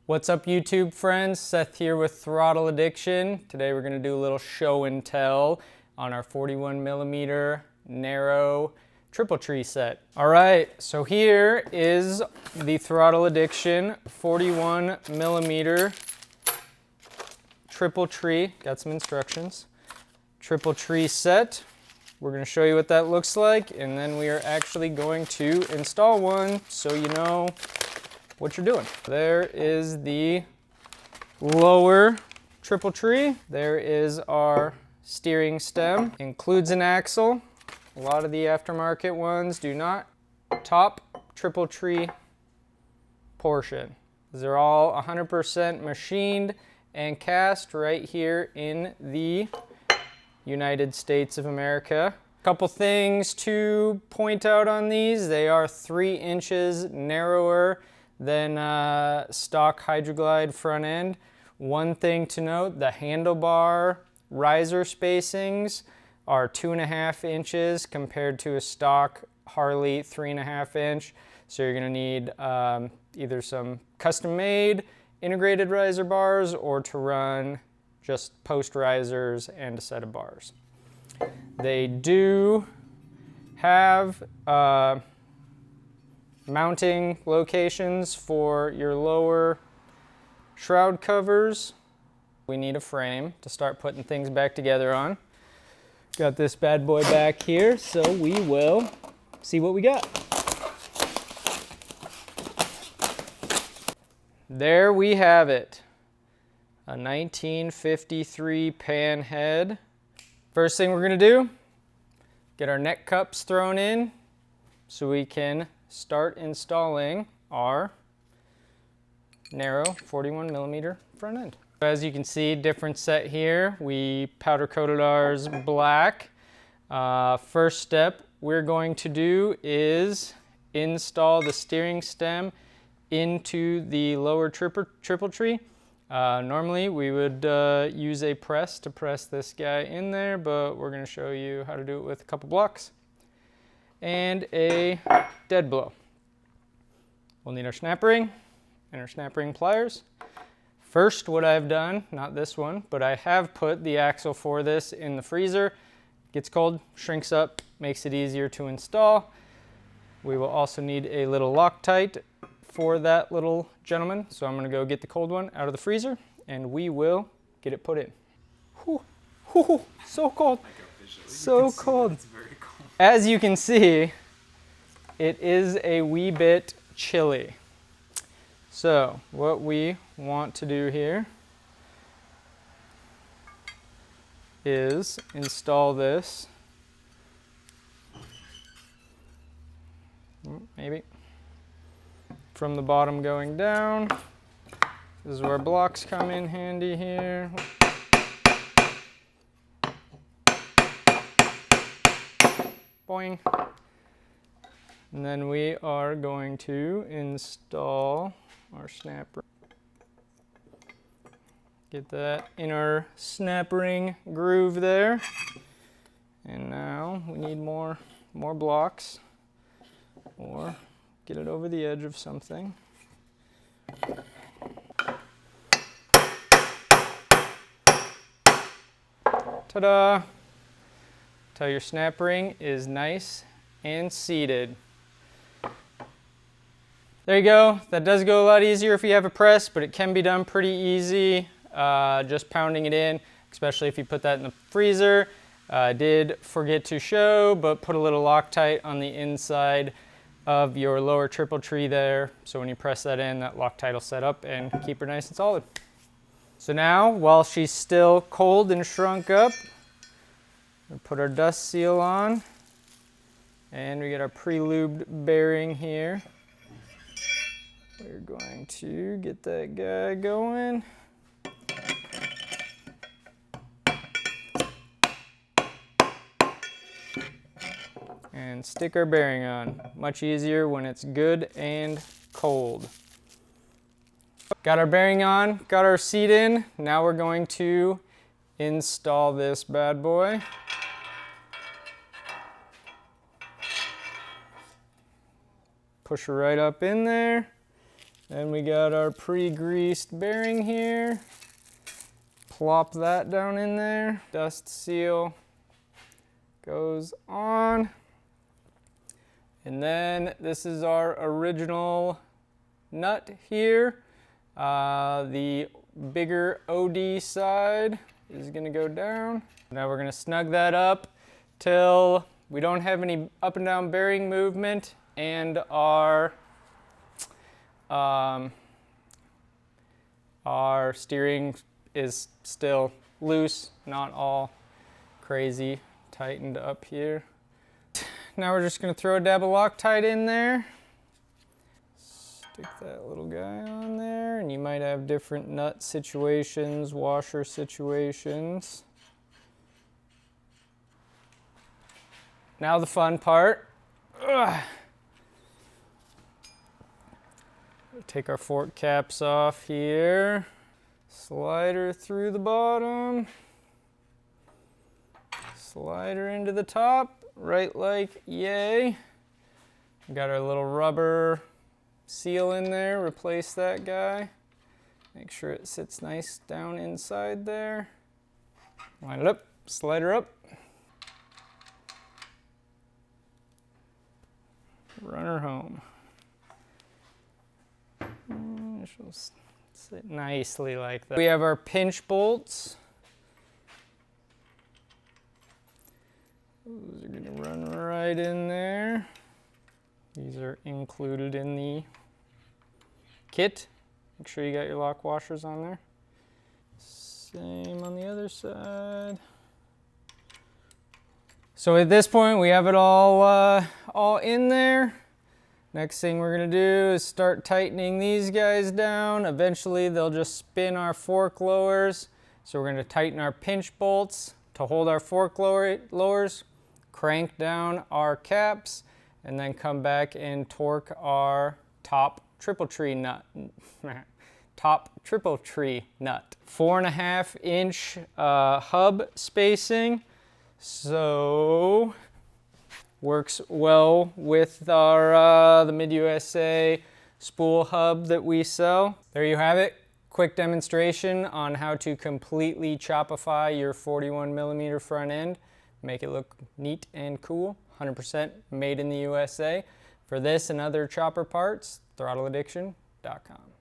What's up YouTube friends? Seth here with Throttle Addiction. Today we're going to do a little show and tell on our 41mm narrow triple tree set. Alright, so here is the Throttle Addiction 41mm triple tree. Got some instructions. Triple tree set. We're going to show you what that looks like, and then we are actually going to install one so you know what you're doing. There is the lower triple tree. There is our steering stem. Includes an axle. A lot of the aftermarket ones do not. Top triple tree portion. These are all 100% machined and cast right here in the United States of America. Couple things to point out on these. They are 3 inches narrower than stock Hydra-Glide front end. One thing to note, the handlebar riser spacings are 2.5 inches compared to a stock Harley 3.5 inch. So you're gonna need either some custom made integrated riser bars or to run just post risers and a set of bars. They do have mounting locations for your lower shroud covers. We need a frame to start putting things back together on. Got this bad boy back here, so we will see what we got. There we have it. A 1953 Panhead. First thing we're gonna do, get our neck cups thrown in so we can start installing our narrow 41mm front end. As you can see, different set here. We powder coated ours black. First step we're going to do is install the steering stem into the lower triple tree. Normally we would use a press to press this guy in there, but we're going to show you how to do it with a couple blocks and a dead blow. We'll need our snap ring and our snap ring pliers. First, what I've done, not this one, but I have put the axle for this in the freezer. Gets cold, shrinks up, makes it easier to install. We will also need a little Loctite for that little gentleman. So I'm gonna go get the cold one out of the freezer and we will get it put in. Whew, whew, so cold, so cold. As you can see, it is a wee bit chilly. So what we want to do here is install this, maybe, from the bottom going down. This is where blocks come in handy here. Boing. And then we are going to install our snap ring. Get that inner snap ring groove there. And now we need more blocks, or get it over the edge of something. Ta-da! Till your snap ring is nice and seated. There you go. That does go a lot easier if you have a press, but it can be done pretty easy, just pounding it in, especially if you put that in the freezer. Did forget to show, but put a little Loctite on the inside of your lower triple tree there. So when you press that in, that Loctite will set up and keep her nice and solid. So now, while she's still cold and shrunk up, we'll put our dust seal on. And we get our pre-lubed bearing here. We're going to get that guy going. And stick our bearing on. Much easier when it's good and cold. Got our bearing on, got our seat in. Now we're going to install this bad boy. Push her right up in there. Then we got our pre-greased bearing here. Plop that down in there. Dust seal goes on. And then this is our original nut here. The bigger OD side is gonna go down. Now we're gonna snug that up till we don't have any up and down bearing movement, and our steering is still loose, not all crazy tightened up here. Now we're just gonna throw a dab of Loctite in there. Stick that little guy on there, and you might have different nut situations, washer situations. Now the fun part. Take our fork caps off here. Slide her through the bottom. Slide her into the top. Right like yay. We got our little rubber seal in there, replace that guy. Make sure it sits nice down inside there. Line it up, slide her up. Run her home. And she'll sit nicely like that. We have our pinch bolts. Those are gonna run right in there. These are included in the kit. Make sure you got your lock washers on there. Same on the other side. So at this point, we have it all in there. Next thing we're gonna do is start tightening these guys down. Eventually, they'll just spin our fork lowers. So we're gonna tighten our pinch bolts to hold our fork lowers, crank down our caps, and then come back and torque our top triple tree nut. Top triple tree nut. 4.5 inch hub spacing. So works well with our the Mid-USA spool hub that we sell. There you have it. Quick demonstration on how to completely chopify your 41mm front end. Make it look neat and cool. 100% made in the USA. For this and other chopper parts, throttleaddiction.com.